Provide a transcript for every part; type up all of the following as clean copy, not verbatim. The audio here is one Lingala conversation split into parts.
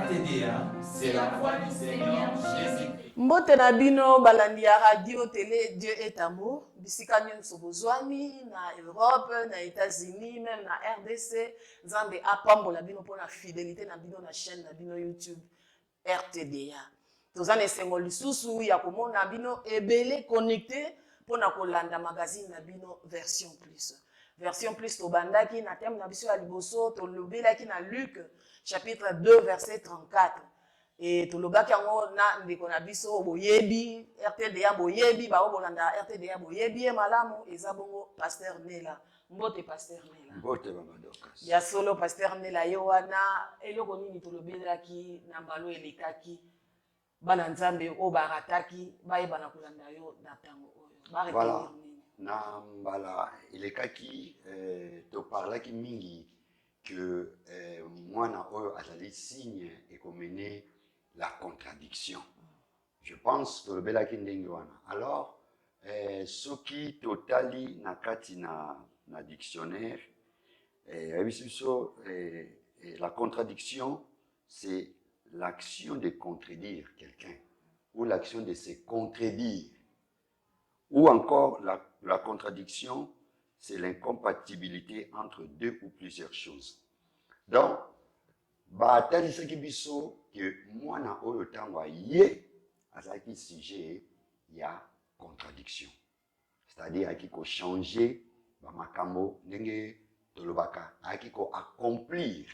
RTDA, c'est la voix du Seigneur Jésus-Christ. Mbote na bino balandi ya radio télé Dieu est amour. Bisika nyonso bozwami na Europe, na États-Unis, même na RDC. Nzambe apambola bino pour la fidélité na bino na chaîne na bino YouTube RTDA. Tozana esengo lisusu ya komona bino ebele connecté pour na kolanda magazine na bino version plus. Version plus tobandaki na thème na biso ya liboso tolobelaki na Luc chapitre 2 verset 34. Et tolobaki yango na ndeko na biso boyebi RTDA boyebi ba obolanda RTDA boyebi malamu eza bongo Pasteur Nela. Mbote Pasteur Nela. Mbote Mama Dorcas. Ya solo Pasteur Nela yo wana eloko nini tolobelaki na mbalo elekaki bana nzambe o barataki bayeba na kolanda yo na tango oyo. Voilà. Na mbala elekaki to parlaki mingi que mwana oyo azali signe ekomene la contradiction. Je pense que le belaki ndenge wana. Alors soki totali na kati na dictionnaire la contradiction c'est l'action de contredire quelqu'un ou l'action de se contredire. Ou encore, la contradiction, c'est l'incompatibilité entre deux ou plusieurs choses. Donc, batali saki biso que mwana oyo tangwa ye azaki sujet ya contradiction. C'est-à-dire aki ko changer ba makambo ndenge tolobaka, aki ko accomplir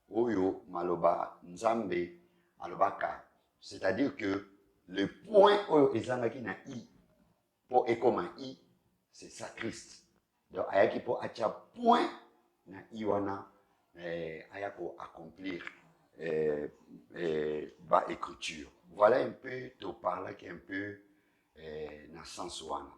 oyo maloba nzambe alobaka. C'est-à-dire que le point oyo ezangaki na i pour ekoma i, c'est ça Christ. Donc ayaki pour acha point na i wana ayako accomplir ba écriture. Voilà un peu to parler qui un peu na sens wana.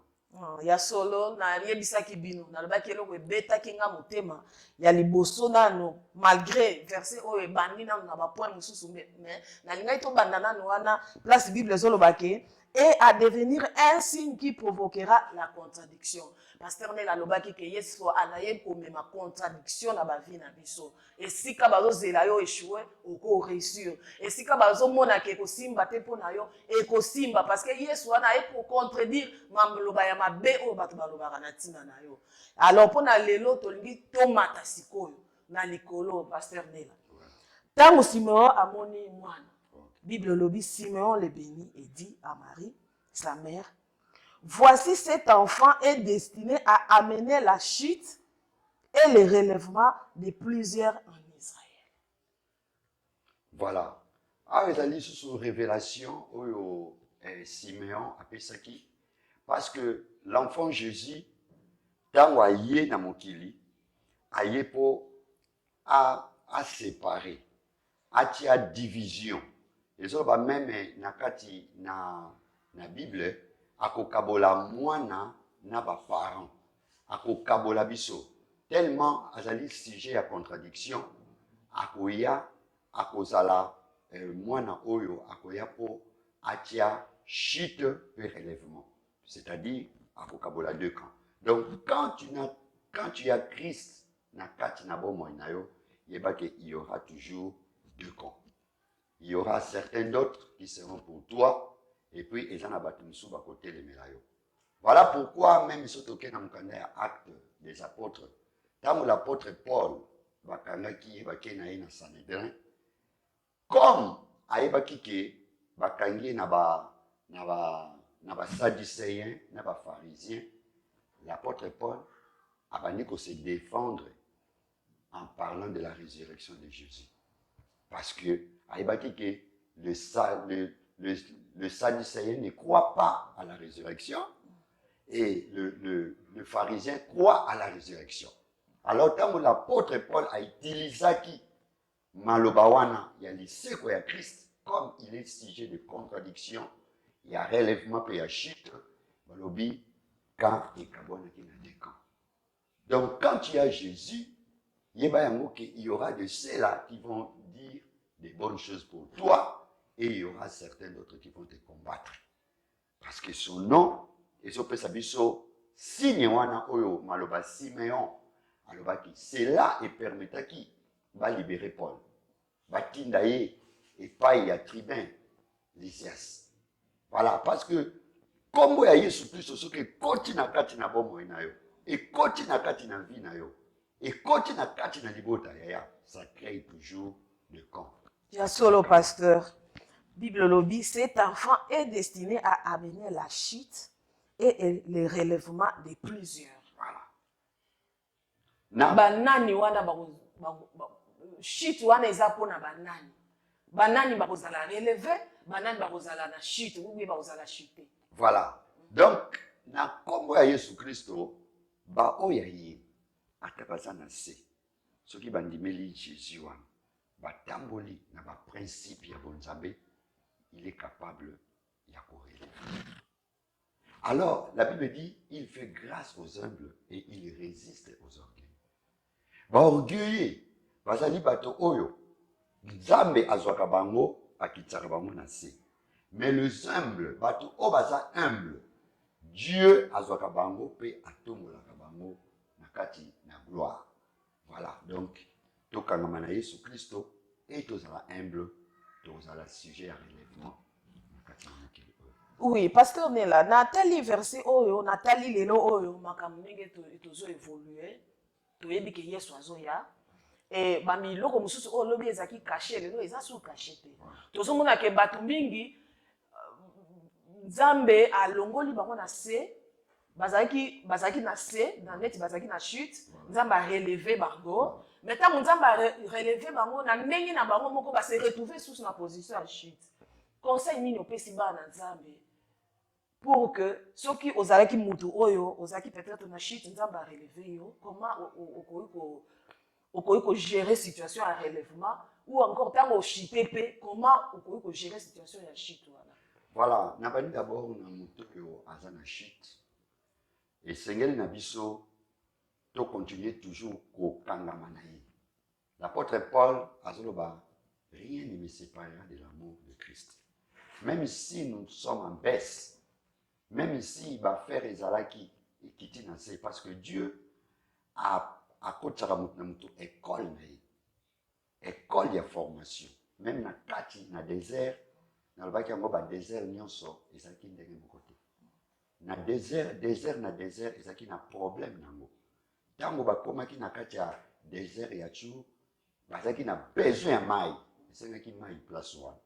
Ya solo na yebisaki bino na lobaki eloko ebetaki nga motema ya liboso nano malgré verset oyo ebandi nano na bapoint mosusu mais na lingai tobanda nano wana place bible ezolobaki et à devenir un signe qui provoquera la contradiction. Pasteur Nela lobaki ke Yesu anaye komema contradiction na ba vie na biso. Et sika bazozela yo échouer oko réussir. Et sika bazomona ke kosimba te pona yo ekosimba parce que Yesu anaye pour contredire mambloba ya mabe o bato balobaka na tina na yo. Alors pona lelo tolingi tomata sikoyo na likolo Pasteur Nela. Tango Simeon amoni mwana Bible lobi Simeon le bénit et dit à Marie, sa mère, voici cet enfant est destiné à amener la chute et le relèvement de plusieurs en Israël. Voilà. Ah, ezali sous révélation oyo Simeon apesaki parce que l'enfant Jésus tango aye na mokili aye po a séparer atia division. Les autres même nakati na Bible akokabola mwana na ba parents akokabola biso tellement azali sujet à contradiction akoya akozala mwana oyo akoya po atia chute et relèvement, c'est-à-dire akokabola deux camps. Donc quand tu as Christ na kati na bomoi na yo yeba que il y aura toujours deux camps. Il y aura certains d'autres qui seront pour toi, et puis ils en abattent à côté les médailles. Voilà pourquoi, même si tu as un acte des apôtres, tant l'apôtre Paul, qui est na Sanhédrin, comme aïbaki qui bakangi na ba sadducéens, na ba pharisiens, l'apôtre Paul a banni qu'on se défendre en parlant de la résurrection de Jésus. Parce que le sadducéen ne croit pas à la résurrection et le pharisien croit à la résurrection. Alors, quand l'apôtre Paul a utilisé Malobawana, il y a lycée quoi, il y a Christ, comme il est sujet de contradiction, il y a relèvement et il y a chute, Malobi, quand il y a camps. Donc, quand il y a Jésus, il y aura de ceux-là qui vont dire des bonnes choses pour toi et il y aura certains d'autres qui vont te combattre. Parce que son nom, et son pesabiso, signe wana oyo maloba Simeon, alobaki, c'est là et permettra qui va libérer Paul. Batinda ye et pas il y a tribun, Lysias. Voilà, parce que comme il y a Yesu Christ, ce qui koti na kati na bomo na yo, et koti na kati na vie na yo, et koti na kati na libota ya, ça crée toujours le camp. Il y a solo pasteur. Bible lobby, cet enfant est destiné à amener la chute et le relèvement de plusieurs. Voilà. Banani wana chute wana eza pona banani. Banani bakozala relevé, banani bakozala na chute, ou bien bakozala chuter. Voilà. Donc, na kombo ya Yesu Christo, ba oya ye, atakaza na se. Soki bandimeli Jésus wana, ba tamboli na ba principe ya bonzambe, il est capable ya corréler. Alors, la Bible dit, il fait grâce aux humbles et il résiste aux orgueilleux. Ba orgueilleux, bazali bato oyo, Nzambe azwaka bango, akitsaka bango na se. Mais les humbles, bato o baza humble, Dieu azwaka bango pe atombolaka bango na kati na gloire. Voilà, donc, tokangama na Yesu Christo, et tozala humble, tozala sujet à relèvement na kati na mokili oyo. Oui, pasteur Nela, natali verset oyo, natali lelo oyo, makambo ndenge tozo évoluer, toyebi ke Yesu azoya. Et bamiloko mususu oyo lobi ezaki caché lelo eza sous caché te. Tozomona ke bato mingi Nzambe alongoli bango na se, bazaki na se, na neti bazaki na chute, Nzambe a relevé bango. Maintenant Nzambe a relevé bango na ndenge na bango moko ba se retrouver sous na position à chute. Conseil nini opesi ba na Nzambe pour que soki ozalaki mutu oyo, ozalaki peut-être na chute, Nzambe a relevé yo, comment okoki gérer situation à relèvement ou encore tant au chute comment okoki gérer situation ya chute wana. Voilà, nabani d'abord na moto yo azana chute. Et sengeli na biso to continuer toujours ko kangama na ye. L'apôtre Paul azoloba rien ne me séparera de l'amour de Christ. Même si nous sommes en baisse, même si il va faire ezalaki et kiti na se parce que Dieu a akotaka moto na moto école na ye. École ya formation. Même na kati na désert nalobaki yango ba désert nyonso ezalaki ndenge moko te. Na désert ezalaki na problème nango. Tango bakomaki na kati ya désert ya Tchou, bazalaki na besoin ya mai, esengaki mai place wana.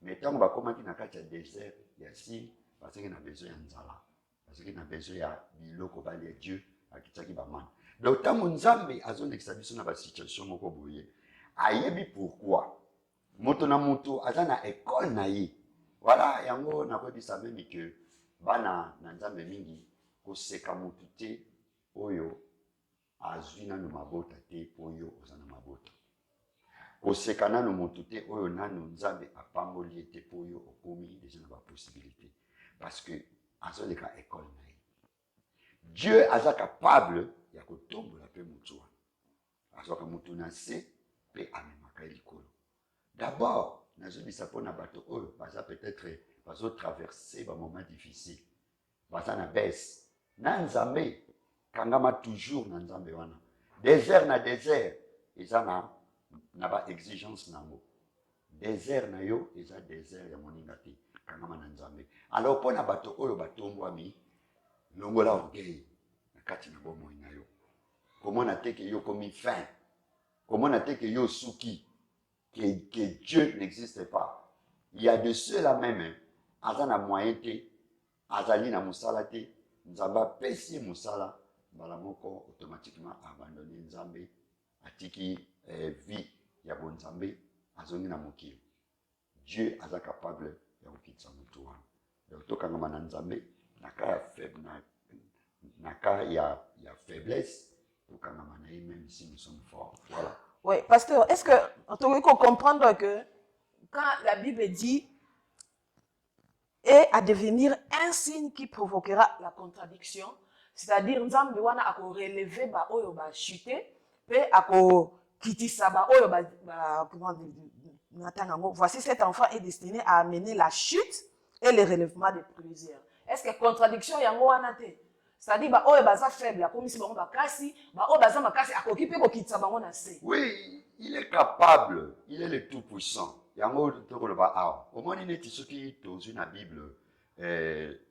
Mais tango bakomaki na kati ya désert ya Sine, bazalaki na besoin ya nzala, bazalaki na besoin ya biloko balia Dieu akitaki bamana. Donc tango Nzambe azolekisa biso na ba situation moko boye, ayebi pourquoi moto na moto aza na école na ye. Voilà, yango nakodisa même que bana na Nzambe mingi koseka motu te oyo azwi nano mabota te oyo oza na mabota. Koseka nano motu te oyo nano Nzambe apamboli ye te oyo okomi déjà na ba possibilité. Parce que azoleka école na ye. Dieu aza capable ya kotombola pe motu wana. Azwaka motu na se pe amemaka likolo. D'abord, nazobisa pona bato oyo baza peut-être bazo traverser ba moment difficile. Baza na baisse. Na Nzambe kangama toujours na Nzambe wana. Désert na désert eza na ba exigence nango. Désert na yo eza désert ya moninga te. Kangama na Nzambe. Alors pona bato oyo batombwami longola orgueil na kati na bomoi na yo. Comment na te ke yo komi fin? Comment na te ke yo suki? Que Dieu n'existe pas. Il y a de ceux-là même, azana moyen te, azali na musala te, Nzamba pesi musala, balamoko automatiquement abandonné Nzambe, atiki vie ya bon Nzambe, azongi na mokili. Dieu aza capable ya kokitisa mutu wana. Donc tokangama na Nzambe, naka ya faiblesse, tokangama na ye même si nous sommes forts. Voilà. Oui, pasteur, est-ce que on doit comprendre que quand la Bible dit et à devenir un signe qui provoquera la contradiction, c'est-à-dire Nzambe wana ako relever ba oyo ba chuter, pe ako kitisa ba oyo ba comment dire, voici cet enfant est destiné à amener la chute et le relèvement de plusieurs. Est-ce que contradiction yango wana te? C'est-à-dire ba oyo baza faible, comme si bango bakasi, ba oyo baza makasi akoki pe ko kitisa bango na se. Oui, il est capable, il est le tout puissant. Il yango tokoloba awa omoni neti soki tozwi na bible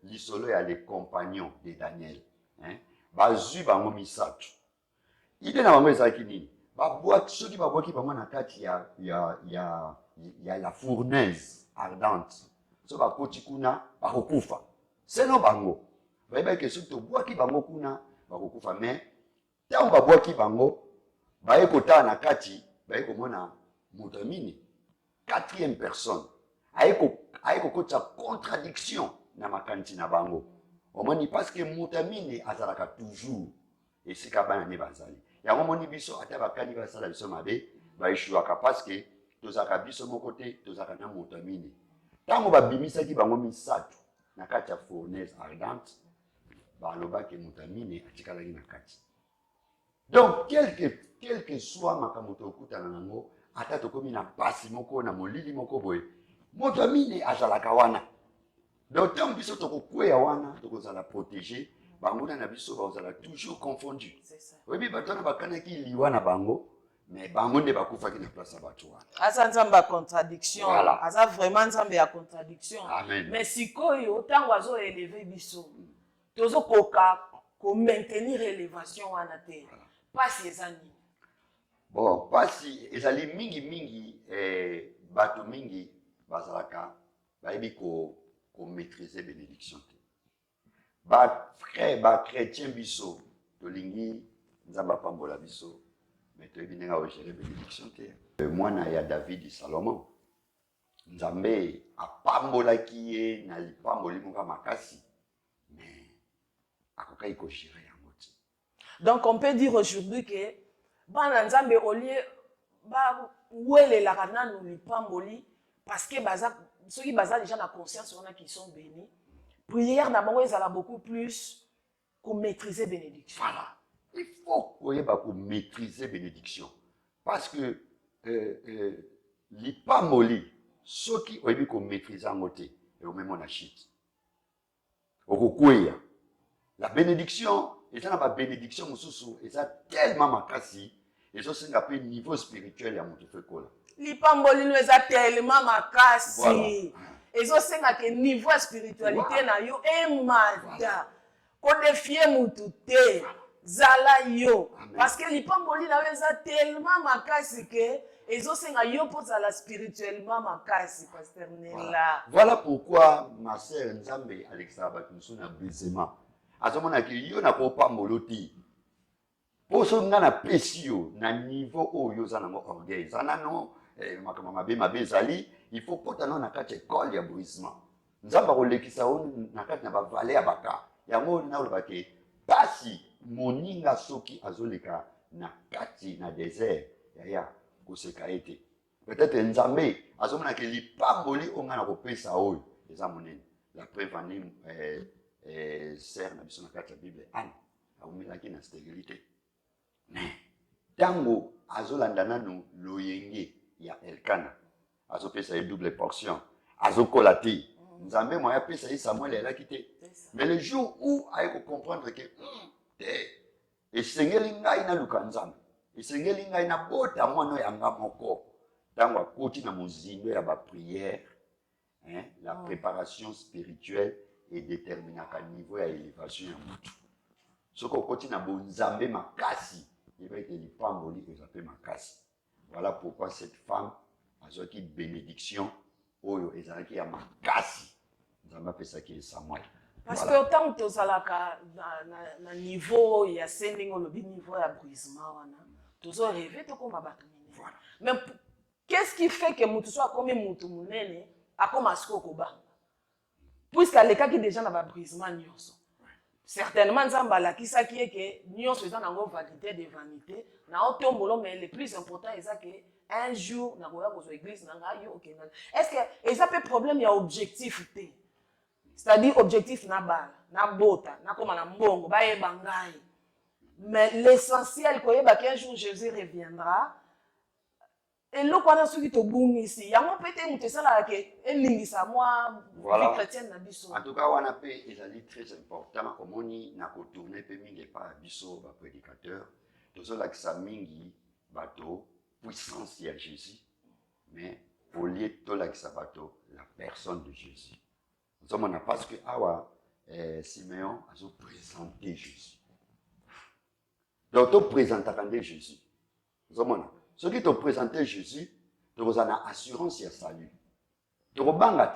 lisolo ya les compagnons de Daniel bazwi bango misato ide na bango ezalaki nini soki babwaki bango na kati ya la fournaise ardente so bakoti kuna bakokufa seno bango bayebaki soki tobwaki bango kuna bakokufa mais ntango babwaki bango baye kotala na kati baye komona moto ya mini quatrième personne aye kokotisa contradiction na makanisi na bango omoni parce que moto ya mini azalaka toujours esika bana ne bazali yango moni biso ata bakani basala biso mabe baeshuwaka parce que tozalaka biso moko te tozalaka na moto ya mini ntango babimisaki bango misato na kati ya fournaise ardente balobaki moto ya mini atikalaki na kati donc quel que soit makambo tokutana nango ata tokomi na pasi moko na molili moko boye moto ya mini azalaka wana donc ntango biso tokokweya wana tokozala protégé bango na biso bazala toujours confondu oyebi bato wana bakanaki liwa na bango mais bango nde bakufaki na place ya bato wana aza nzambe ya contradiction voilà. aza vraiment nzambe ya contradiction amen mais sikoyo ntango azoeleve biso tozokoka komaintenir élévation wana te pasi eza nini bon pasi ezali mingi bato mingi bazalaka bayebi komaîtriser bénédiction te bachrétien biso tolingi nzambe apambola biso mais toyebi ndenge agere bénédiction te mwana ya david salomon nzambe apambolaki ye na lipamboli moko makasi mais akokaki kogere yango te donc on peut dire aujourd'hui que bana nzambe olie bawelelaka nanu lipamboli parce que soki baza déjà na conscience wana qu'ils sont bénis prière na bango ezala beaucoup plus komaîtriser bénédiction voilà il faut koyeba komaîtriser bénédiction parce que lipamboli soki oyebi komaîtriser yango te ekomema na shit okokweya la bénédiction eza na babénédiction mosusu eza tellement makasi ezosenga mpe niveau spirituel ya moto fekola lipamboli no eza tellement makasi ezosenga ke niveau ya spiritualité na yo emata kodefie mutu te zala yo parce que lipamboli na yo eza tellement makasi ke ezosenga yo mpo zala spirituellement makasi pasteur Nela voilà pourquoi ma sœur nzambe alekisaka bato mosusu na brisement azomonaki yo na kopambola te mpo so nga napesi yo na niveau oyo oza nango orgueil eza nano makambo mabe ezali il faut kota no na kati ya ekole ya brisement nzambe akolekisa yo na kati na bavale ya baka yango naoloba ke pasi moninga soki azoleka na kati na désert yaya koseka ye te peut-être nzambe azomona ke lipamboli oyo nga na kopesa oyo eza monene la preuve ani ser na biso na kati ya bible ane aumelaki na stérilité mais ntango azolanda nanu loyenge ya elkana azopesa ye double portion azokola te nzambe moya apesa ye samuel ayelaki te mais le jour où aye kocomprendre ke te esengeli ngai naluka nzambe esengeli ngai nabota mwana oyo yanga moko ntango akoti na mozindo ya baprière la préparation spirituelle edéterminaka niveau ya élévation ya motu soki okoti na bonzambe makasi yeba ete lipamboli eza mpe makasi voilà pourquoi cette femme azwaki bénédiction oyo ezalaki ya makasi nzambe apesaki ye samuel parce que ntango tozalaka na niveau ya se ndenge olobi niveau ya brisement wana tozoreve tokóma bato minene mais qu'est-ce qui fait que motu so akomi motu monene akóma sikoyo kobanga puisque alekaki déjà na babrisement nyonso certainement nzambe alakisaki ye ke nyonso eza nango vanité de vanité na otombolo mais le plus important eza ke un jour nakoya kozwa église na ngai yo okenda est-ce que eza mpe problème ya objectif te c'est-à-dire objectif na bala na bota nakóma na mbongo bayeba ngai mais l'essentiel koyeba qu'un jour Jésus reviendra eloko wana soki tobungisi yango mpe te moto esalaka ke elingisa mwa vie chrétienne na biso en tout cas wana mpe ezali très important omoni na kotourne mpe mingi epa ya biso baprédicateur tozolakisa mingi bato puissance ya Jésus mais au lieu de l'Axabato, la personne de Jésus. Nous sommes parce que Siméon a présenté Jésus. Donc, tu présentes Jésus. Nous sommes ceux qui t'ont présenté Jésus, tu as assurance et salut. Tu as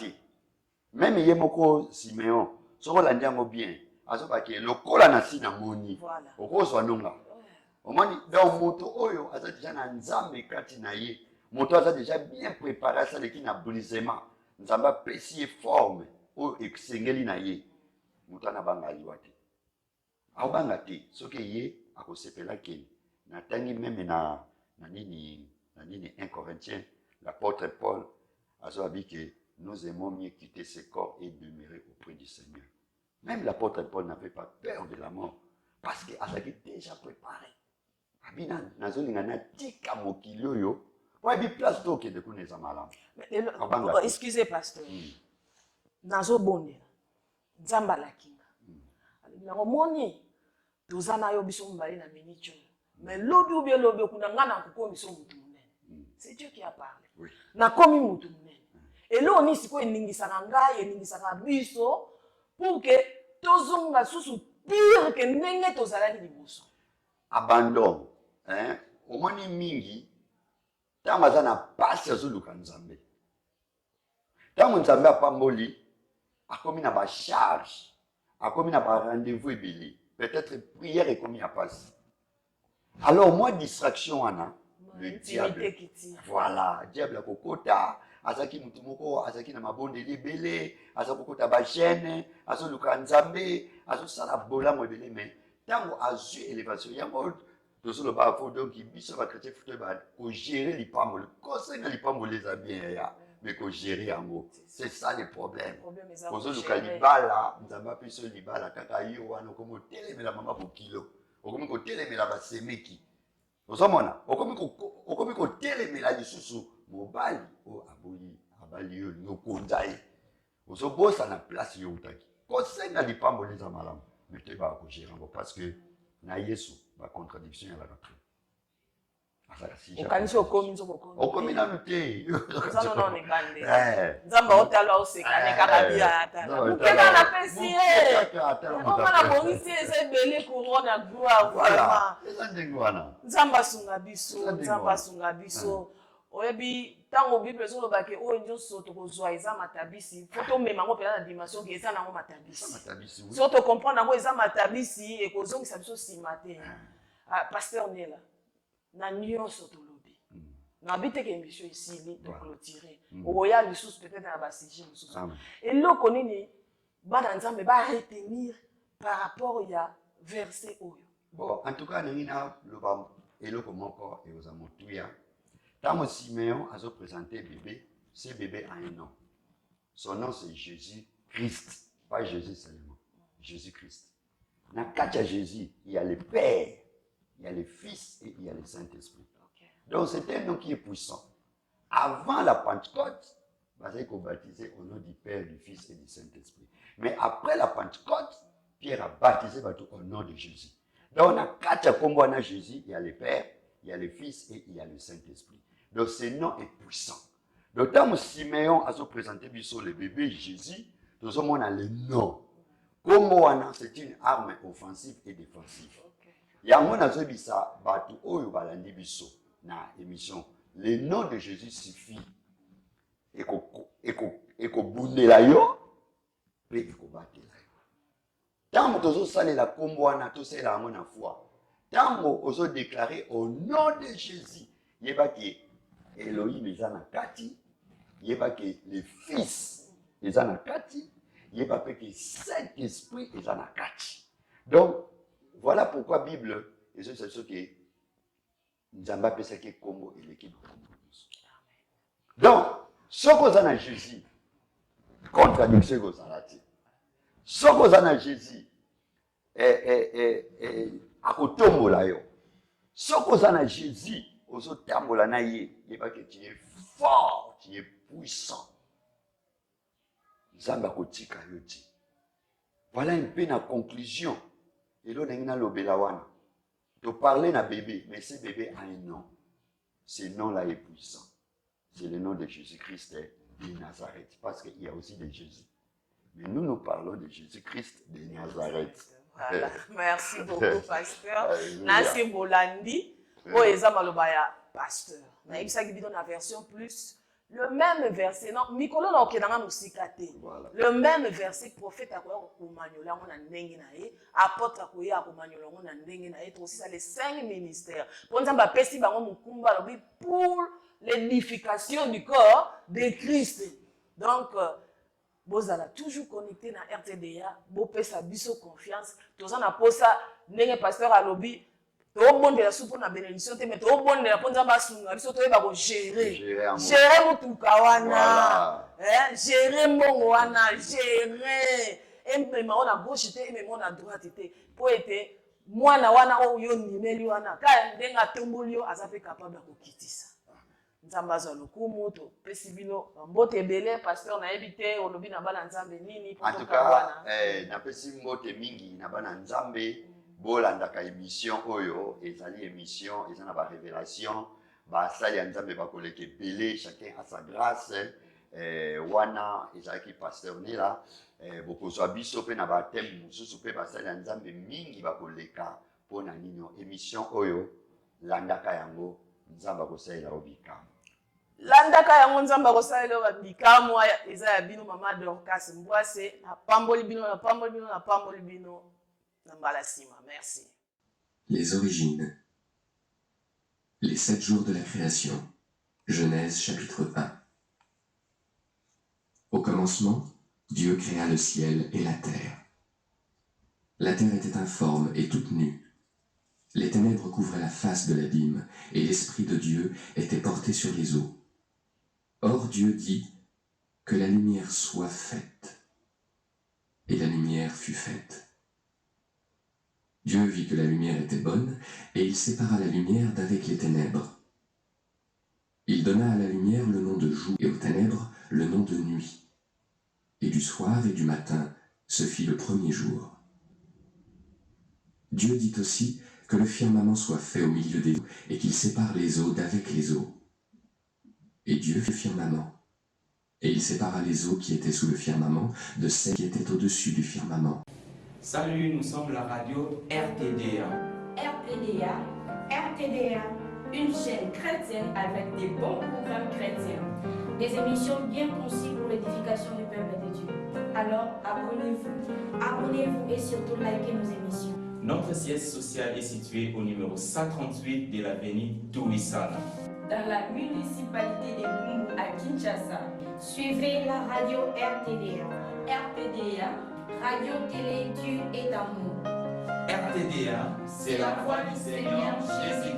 même Yemoko Siméon, ce qu'on a dit bien, le col a nasi na moni, au col soit non là. Au moins, dans moto oyo, a déjà un nzambe kati na ye. Moto a déjà bien préparé ça, qui n'a brisement. Nzamba précis forme, ou exengeli na ye. Moto na banga liwate. A banga te, ce que ye, a kosepela ken. Na tangi même na nini 1 Corinthiens, l'apôtre Paul a dit que nous aimons mieux quitter ce corps et demeurer auprès du Seigneur. Même l'apôtre Paul n'avait pas peur de la mort, parce qu'il avait déjà préparé. Excusez, pasteur. Nazo bonde. Nzamba la kinga. Na omoni tozana yo biso mbali na minicho. Mais lobi kuna ngana kuko biso mutu munene. C'est Dieu qui a parlé. Oui. Na komi mutu munene. Et là on ici ko eningisaka ngai, eningisaka biso pour que tozonga susu pire que ndenge tozalaki liboso. Abandon. Hein? Omoni mingi tanga na passe azuluka nzambe. Tanga nzambe apamboli akomi na ba charge, akomi na ba rendez-vous ebili. Peut-être prière et comme il y a passe. Alors moi distraction ana le diable. Voilà, diable kokota, azaki mutumoko, azaki na mabonde libele, azakokota ba chaîne, azoluka nzambe, azosala bolango ebele mais tango azu élévation yango le bas donc il biso va chrétien faut ko gérer les pambol conseil na les pambol les bien ya mais ko gérer yango c'est ça le problème kozo luka libala nzamba piso libala kaka yo wana komo telemela mama po kilo okomi ko telemela ba semeki ozomona okomi ko telemela lisusu mobali o abali yo nokonzaye ozobosa na place yo utaki conseil na les pambol les amalam mais te ba ko gérer yango parce que na Yesu ba contradiction ya la doctrine. Okanisi okomi nzoko komi. Okomi na nute. Nzano no ne bande. Nzamba otala osekane kaka bia ata. Mukena na pesi Omana bongisi ese bele couronne gloire vraiment. Eza ndengwana. Nzamba sunga biso, nzamba sunga biso. Oyebi tango Bible zo lobake o nyoso tokozwa eza matabisi foto mema ngo pela na dimension ke eza nango matabisi so to comprendre ngo eza matabisi e kozongisa biso simate pasteur Nela na nyonso to lobi na bite ke émission ici li to clôturer oya lisusu peut-être na ba sujet lisusu et loko nini bana nzambe ba retenir par rapport ya verset oyo bon en tout cas nina loba eloko moko e ozamotuya. Quand Siméon a présenté bébé, ce bébé a un nom. Son nom c'est Jésus-Christ. Pas Jésus seulement. Jésus-Christ. Dans le cas de Jésus, il y a le Père, il y a le Fils et il y a le Saint-Esprit. Okay. Donc c'est un nom qui est puissant. Avant la Pentecôte, vous allez baptiser au nom du Père, du Fils et du Saint-Esprit. Mais après la Pentecôte, Pierre a baptisé au nom de Jésus. Donc dans le cas de Jésus, il y a le Père, il y a le Fils et il y a le Saint-Esprit. Donc ce nom est puissant. Donc quand Siméon a présenté le bébé Jésus, nous avons le nom. Comme c'est une arme offensive et défensive. Il y a un autre qui a émission. Le nom de Jésus suffit. Et qu'on boule la yo, et qu'on batte la yo. Tant que nous avons la comboana, tout ça la mon foi. Tant que nous avons déclaré au nom de Jésus, il y a qui Elohim est en Kati, il y a que le Fils est en Kati, il y a que le Saint-Esprit est en Kati. Donc, voilà pourquoi la Bible, et c'est ce que nous avons appelé ça Congo et l'équipe. Donc, ce que vous avez Jésus, contradiction que vous avez. Ce que vous avez Jésus, à côté de là, ce que vous avez Jésus, aux autres termes, il que tu es fort, tu es puissant. Voilà un peu la conclusion. Et là, on a l'obélawana. Tu parles d'un bébé, mais ce bébé a un nom. Ce nom-là est puissant. c'est le nom de Jésus-Christ de Nazareth, parce qu'il y a aussi des Jésus. Mais nous parlons de Jésus-Christ de Nazareth. Voilà. Merci beaucoup, pasteur. Alléluia. Nasi Bolandi, Oeza Malobaya, pasteur. Naïbisa qui donne la version plus. Le même verset, non, Mikolo na okenanga musikate. Le même verset, prophète a quoi kumanyola ngona ndenge na ye, apôtre a quoi kumanyola ngona ndenge na ye, aussi ça les 5 ministères. Pour nous ba pesi bango mukumba lobi pour l'édification du corps de Christ. Donc vous allez toujours connecté na RTDA, vous pesa biso confiance, tous en aposa ndenge pasteur a lobby. Tobondela supo na bénédiction te mais tobondela ponza basunga biso toyeba ko gérer mutuka wana gérer mbongo wana gérer emema ona gauche te emema ona droite te po ete mwana wana oyo nimeli wana ka ndenga tomboli yo aza pe capable kokitisa nzamba za lokumu to pesi bino mbote ebele pasteur na ebite olobi na bana nzambe nini en tout cas na pesi mbote mingi na bana nzambe bolandaka émission oyo ezali émission eza na ba révélation basali ya nzambe bakoleka ebele chacun a sa grâce wana ezalaki pasteur nela bokozwa biso mpe na bateme mosusu mpe basali ya nzambe mingi bakoleka mpona nino émission oyo landaka yango nzambe akosalela yo bikamu landaka yango nzambe akosalela yo bikamu eza ya bino mama Dorcas Mbwase napamboli bino Merci. Les origines. Les 7 jours de la création. Genèse chapitre 1. Au commencement, Dieu créa le ciel et la terre. La terre était informe et toute nue. Les ténèbres couvraient la face de l'abîme, et l'Esprit de Dieu était porté sur les eaux. Or Dieu dit que la lumière soit faite. Et la lumière fut faite. Dieu vit que la lumière était bonne, et il sépara la lumière d'avec les ténèbres. Il donna à la lumière le nom de jour, et aux ténèbres le nom de nuit. Et du soir et du matin se fit le premier jour. Dieu dit aussi que le firmament soit fait au milieu des eaux, et qu'il sépare les eaux d'avec les eaux. Et Dieu fit le firmament. Et il sépara les eaux qui étaient sous le firmament de celles qui étaient au-dessus du firmament. Salut, nous sommes la radio RTDA. RTDA, une chaîne chrétienne avec des bons programmes chrétiens. Des émissions bien conçues pour l'édification du peuple de Dieu. Alors, abonnez-vous et surtout likez nos émissions. Notre siège social est situé au numéro 138 de l'avenue Touissana, dans la municipalité de Bumbu à Kinshasa. Suivez la radio RTDA. RTDA, Radio Télé Dieu et Amour. RTDA, c'est la voix du Seigneur Jésus.